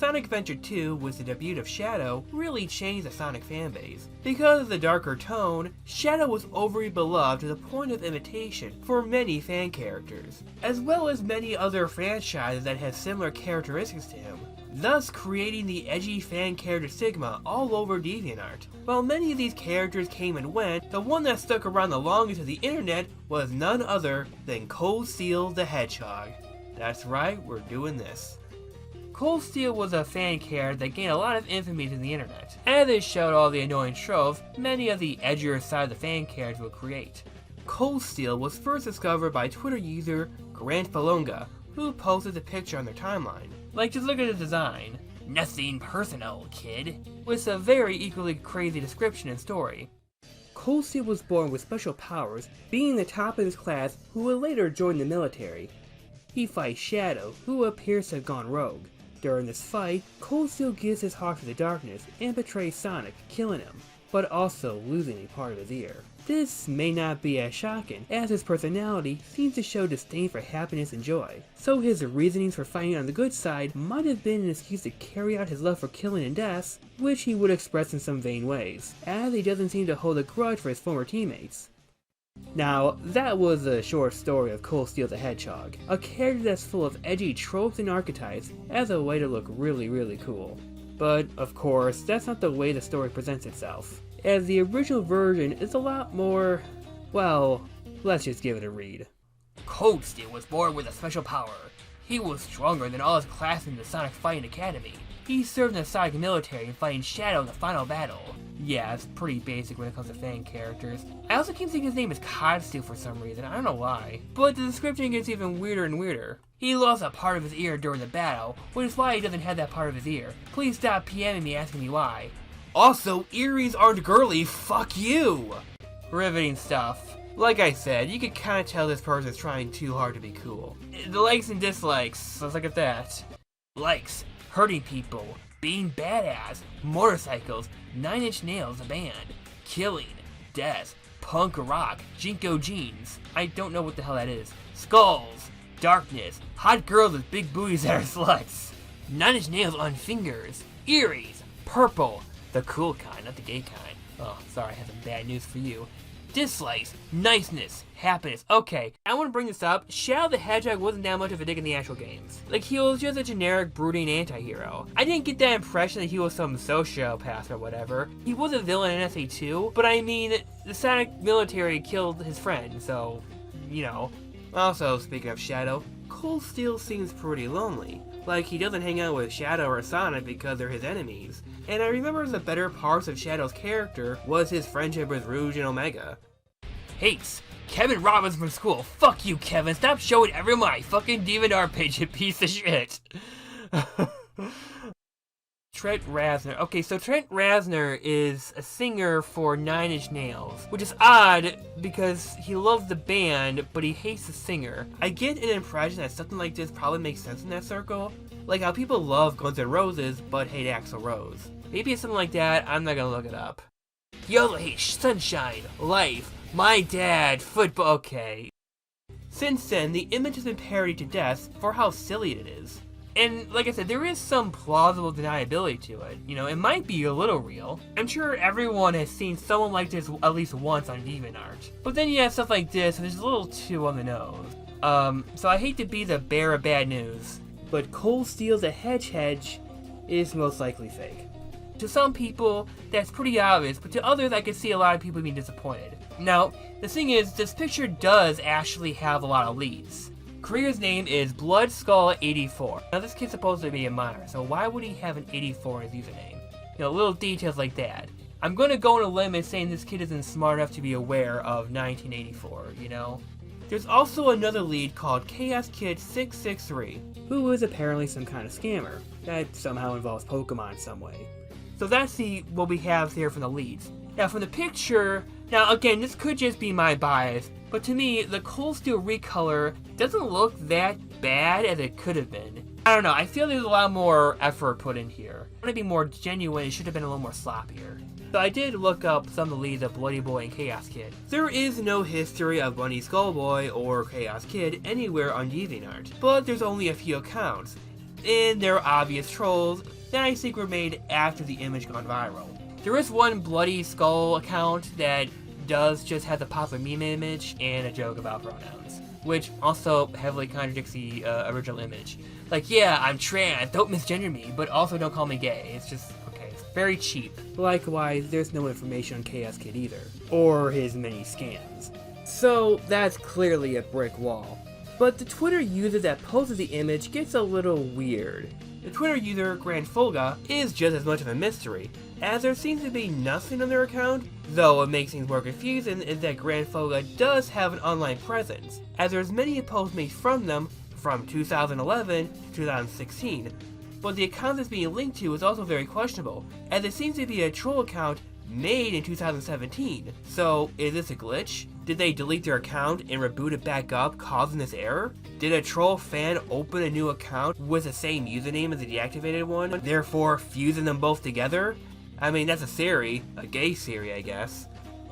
Sonic Adventure 2, with the debut of Shadow, really changed the Sonic fanbase. Because of the darker tone, Shadow was overly beloved to the point of imitation for many fan characters, as well as many other franchises that have similar characteristics to him, thus creating the edgy fan character stigma all over DeviantArt. While many of these characters came and went, the one that stuck around the longest of the internet was none other than Coldsteel the Hedgehog. That's right, we're doing this. Coldsteel was a fan character that gained a lot of infamy to the internet. As it showed all the annoying tropes many of the edgier side of the fan characters would create. Coldsteel was first discovered by Twitter user Grant Falunga, who posted the picture on their timeline. Like, just look at the design. Nothing personal, kid. With a very equally crazy description and story. Coldsteel was born with special powers, being the top of his class who would later join the military. He fights Shadow, who appears to have gone rogue. During this fight, Coldsteel gives his heart to the darkness and betrays Sonic, killing him, but also losing a part of his ear. This may not be as shocking, as his personality seems to show disdain for happiness and joy, so his reasonings for fighting on the good side might have been an excuse to carry out his love for killing and death, which he would express in some vain ways, as he doesn't seem to hold a grudge for his former teammates. Now, that was a short story of Coldsteel the Hedgehog, a character that's full of edgy tropes and archetypes as a way to look really cool. But, of course, that's not the way the story presents itself, as the original version is a lot more, well, let's just give it a read. Coldsteel was born with a special power. He was stronger than all his classmates in the Sonic Fighting Academy. He served in the Sonic military and fighting Shadow in the final battle. Yeah, it's pretty basic when it comes to fan characters. I also keep thinking his name is Coldsteel for some reason, I don't know why. But the description gets even weirder and weirder. He lost a part of his ear during the battle, which is why he doesn't have that part of his ear. Please stop PMing me asking me why. Also, earrings aren't girly, fuck you! Riveting stuff. Like I said, you can kinda tell this person's trying too hard to be cool. The likes and dislikes, let's look at that. Likes, hurting people, being badass, motorcycles, 9 Inch Nails the band, killing, death, punk rock, Jinko jeans, I don't know what the hell that is, skulls, darkness, hot girls with big booties that are sluts, 9 Inch Nails on fingers, earrings, purple, the cool kind, not the gay kind. Oh, sorry, I have some bad news for you. Dislikes, niceness, happiness. Okay, I want to bring this up. Shadow the Hedgehog wasn't that much of a dick in the actual games. Like, he was just a generic, brooding anti-hero. I didn't get that impression that he was some sociopath or whatever. He was a villain in SA2, but I mean, the Sonic military killed his friend, so, you know. Also, speaking of Shadow, Coldsteel seems pretty lonely. Like, he doesn't hang out with Shadow or Sonic because they're his enemies. And I remember the better parts of Shadow's character was his friendship with Rouge and Omega. Hates Kevin Robbins from school. Fuck you, Kevin. Stop showing everyone my fucking DeviantArt page, you piece of shit. Trent Reznor. Okay, so Trent Reznor is a singer for 9 Inch Nails, which is odd because he loves the band, but he hates the singer. I get an impression that something like this probably makes sense in that circle. Like how people love Guns N' Roses, but hate Axl Rose. Maybe it's something like that, I'm not gonna look it up. He also hates sunshine, life, my dad, football, okay. Since then, the image has been parodied to death for how silly it is. And like I said, there is some plausible deniability to it. You know, it might be a little real. I'm sure everyone has seen someone like this at least once on DeviantArt. But then you have stuff like this, and it's a little too on the nose. So I hate to be the bearer of bad news, but Coldsteel the Hedgehog is most likely fake. To some people, that's pretty obvious, but to others, I can see a lot of people being disappointed. Now, the thing is, this picture does actually have a lot of leads. Creator's name is Bloodskull84. Now, this kid's supposed to be a minor, so why would he have an 84 in his username? You know, little details like that. I'm gonna go on a limb and saying this kid isn't smart enough to be aware of 1984, you know? There's also another lead called Chaos Kid 663, who is apparently some kind of scammer that somehow involves Pokemon in some way. So that's what we have here from the leads. Now from the picture, now again, this could just be my bias, but to me, the Coldsteel recolor doesn't look that bad as it could have been. I don't know, I feel there's a lot more effort put in here. I want to be more genuine, it should have been a little more sloppier. So I did look up some of the leads of Bloody Boy and Chaos Kid. There is no history of Bunny Skullboy or Chaos Kid anywhere on DeviantArt, but there's only a few accounts. and there are obvious trolls that I think were made after the image gone viral. There is one Bloody Skull account that does just have the popular meme image and a joke about pronouns, which also heavily contradicts the original image. Like, yeah, I'm trans, don't misgender me, but also don't call me gay. It's just, okay, it's very cheap. Likewise, there's no information on Chaos Kid either, or his many scams. So, that's clearly a brick wall. But the Twitter user that posted the image gets a little weird. The Twitter user, Grandfolga, is just as much of a mystery, as there seems to be nothing on their account, though what makes things more confusing is that Grandfolga does have an online presence, as there's many posts made from them from 2011 to 2016, but the account that's being linked to is also very questionable, as it seems to be a troll account made in 2017. So, is this a glitch? Did they delete their account and reboot it back up, causing this error? Did a troll fan open a new account with the same username as the deactivated one, therefore fusing them both together? I mean, that's a theory, a gay theory, I guess.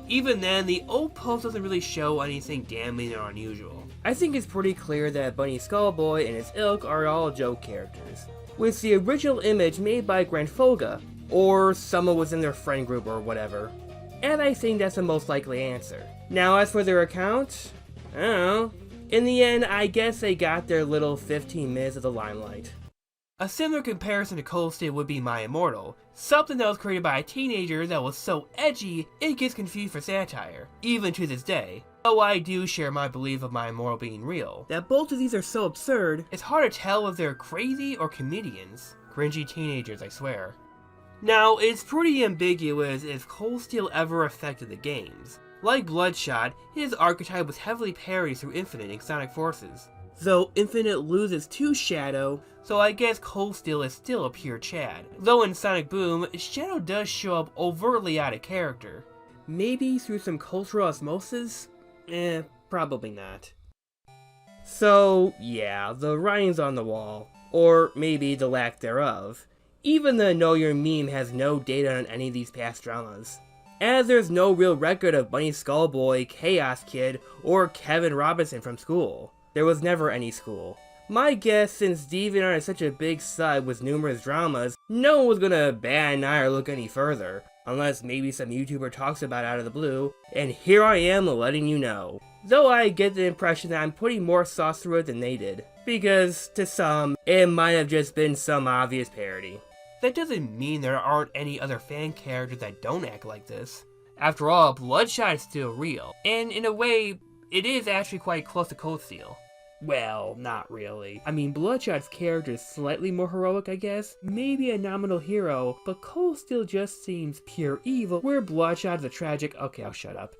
Even then, the old post doesn't really show anything damning or unusual. I think it's pretty clear that Bunny Skullboy and his ilk are all joke characters, with the original image made by Grandfolga, or someone within their friend group or whatever. And I think that's the most likely answer. Now as for their account, I don't know. In the end, I guess they got their little 15 minutes of the limelight. A similar comparison to Coldsteel would be My Immortal, something that was created by a teenager that was so edgy it gets confused for satire, even to this day. Though I do share my belief of My Immortal being real, that both of these are so absurd, it's hard to tell if they're crazy or comedians. Cringy teenagers, I swear. Now, it's pretty ambiguous if Coldsteel ever affected the games. Like Bloodshot, his archetype was heavily parried through Infinite and Sonic Forces. Though Infinite loses to Shadow, so I guess Coldsteel is still a pure Chad. Though in Sonic Boom, Shadow does show up overtly out of character. Maybe through some cultural osmosis? Probably not. So, yeah, the writing's on the wall. Or maybe the lack thereof. Even the Know Your Meme has no data on any of these past dramas, as there's no real record of Bunny Skullboy, Chaos Kid, or Kevin Robinson from school. There was never any school. My guess, since DeviantArt is such a big site with numerous dramas, no one was gonna bat an eye or look any further, unless maybe some YouTuber talks about it out of the blue, and here I am letting you know. Though I get the impression that I'm putting more sauce through it than they did, because to some, it might have just been some obvious parody. That doesn't mean there aren't any other fan characters that don't act like this. After all, Bloodshot is still real, and in a way, it is actually quite close to Coldsteel. Well, not really. I mean, Bloodshot's character is slightly more heroic, I guess. Maybe a nominal hero, but Coldsteel just seems pure evil, where Bloodshot is a tragic— okay, I'll shut up.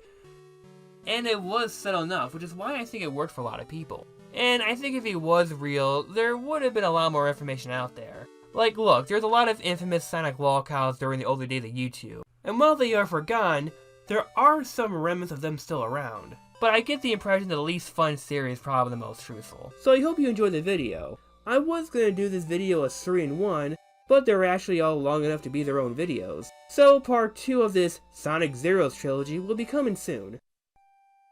And it was subtle enough, which is why I think it worked for a lot of people. And I think if he was real, there would have been a lot more information out there. Like, look, there's a lot of infamous Sonic lolcows during the older days of YouTube, and while they are forgotten, there are some remnants of them still around. But I get the impression that the least fun series is probably the most truthful. So I hope you enjoyed the video. I was gonna do this video as 3-in-1, but they're actually all long enough to be their own videos. So part 2 of this Sonic Zeroes trilogy will be coming soon.